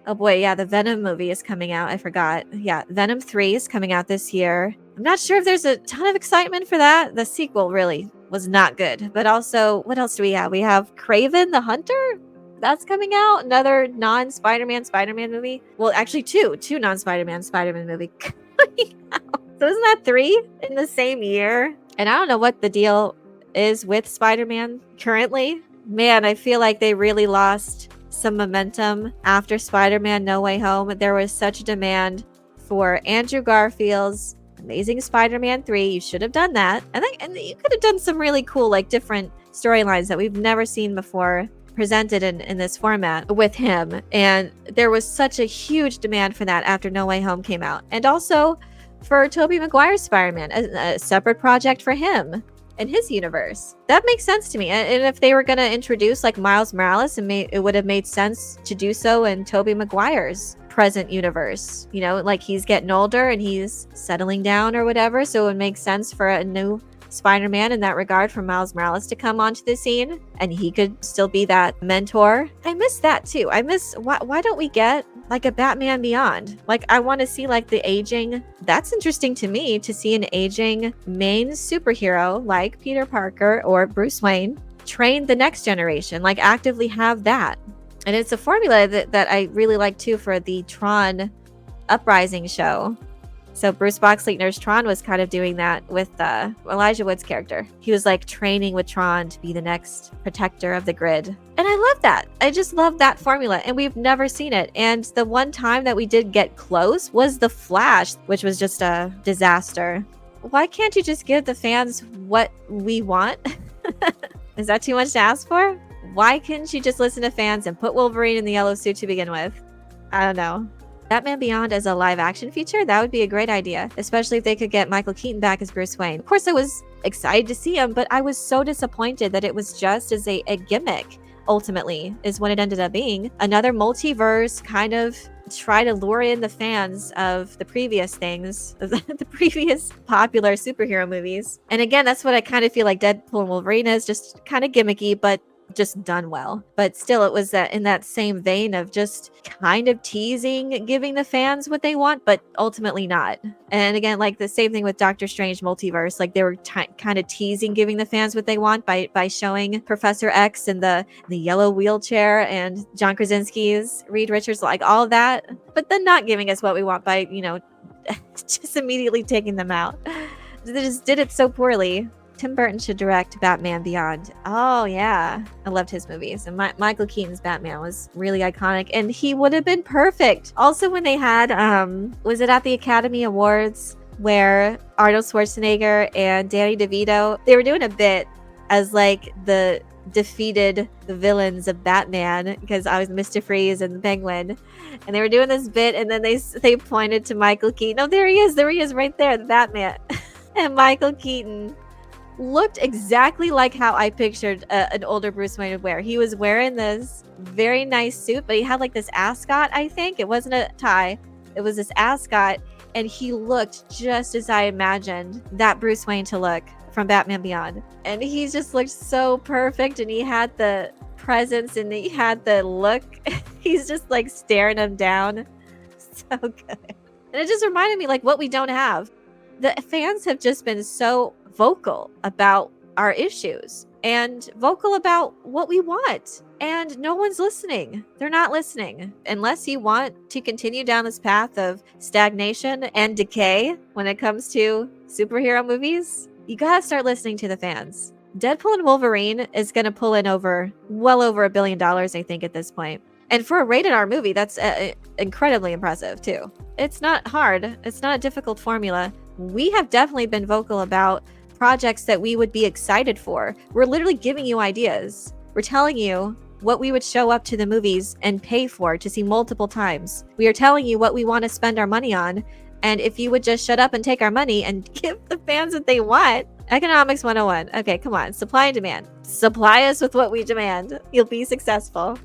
Oh boy, yeah, the Venom movie is coming out. I forgot. Yeah, Venom 3 is coming out this year. I'm not sure if there's a ton of excitement for that. The sequel really was not good. But also, what else do we have? We have Kraven the Hunter. That's coming out. Another non-Spider-Man Spider-Man movie. Well, actually two non-Spider-Man Spider-Man movie coming out. So isn't that 3 in the same year? And I don't know what the deal is with Spider-Man currently. Man, I feel like they really lost some momentum after Spider-Man No Way Home. There was such a demand for Andrew Garfield's Amazing Spider-Man 3. You should have done that. And you could have done some really cool, like, different storylines that we've never seen before presented in this format with him. And there was such a huge demand for that after No Way Home came out. And also for Tobey Maguire's Spider-Man, a separate project for him in his universe. That makes sense to me. And if they were going to introduce like Miles Morales, it would have made sense to do so in Tobey Maguire's present universe. You know, like he's getting older and he's settling down or whatever. So it would make sense for a new Spider-Man in that regard for Miles Morales to come onto the scene and he could still be that mentor. I miss that too. I miss, why don't we get like a Batman Beyond? Like I want to see like the aging. That's interesting to me, to see an aging main superhero like Peter Parker or Bruce Wayne train the next generation, like actively have that. And it's a formula that I really like too for the Tron Uprising show. So Bruce Boxleitner's Tron was kind of doing that with Elijah Wood's character. He was like training with Tron to be the next protector of the grid. And I love that. I just love that formula. And we've never seen it. And the one time that we did get close was The Flash, which was just a disaster. Why can't you just give the fans what we want? Is that too much to ask for? Why couldn't you just listen to fans and put Wolverine in the yellow suit to begin with? I don't know. Batman Beyond as a live action feature, that would be a great idea, especially if they could get Michael Keaton back as Bruce Wayne. Of course, I was excited to see him, but I was so disappointed that it was just as a gimmick, ultimately, is what it ended up being. Another multiverse kind of try to lure in the fans of the previous things, the previous popular superhero movies. And again, that's what I kind of feel like Deadpool and Wolverine is, just kind of gimmicky, but just done well. But still, it was in that same vein of just kind of teasing, giving the fans what they want, but ultimately not. And again, like the same thing with Doctor Strange Multiverse, like they were kind of teasing, giving the fans what they want by showing Professor X in the yellow wheelchair and John Krasinski's Reed Richards, like all of that, but then not giving us what we want by, you know, just immediately taking them out. They just did it so poorly. Tim Burton should direct Batman Beyond. Oh yeah, I loved his movies, and Michael Keaton's Batman was really iconic, and he would have been perfect. Also, when they had was it at the Academy Awards where Arnold Schwarzenegger and Danny DeVito, they were doing a bit as like the defeated villains of Batman, because I was Mr. Freeze and the Penguin, and they were doing this bit, and then they pointed to Michael Keaton. Oh, there he is right there, the Batman. And Michael Keaton looked exactly like how I pictured an older Bruce Wayne would wear. He was wearing this very nice suit, but he had like this ascot, I think. It wasn't a tie. It was this ascot, and he looked just as I imagined that Bruce Wayne to look from Batman Beyond. And he just looked so perfect, and he had the presence, and he had the look. He's just like staring him down. So good. And it just reminded me like what we don't have. The fans have just been so vocal about our issues and vocal about what we want, and no one's listening. They're not listening. Unless you want to continue down this path of stagnation and decay when it comes to superhero movies, you gotta start listening to the fans. Deadpool and Wolverine is gonna pull in well over $1 billion, I think, at this point. And for a rated R movie, that's incredibly impressive too. It's not hard. It's not a difficult formula. We have definitely been vocal about projects that we would be excited for. We're literally giving you ideas. We're telling you what we would show up to the movies and pay for to see multiple times. We are telling you what we want to spend our money on. And if you would just shut up and take our money and give the fans what they want. Economics 101. Okay, come on. Supply and demand. Supply us with what we demand. You'll be successful.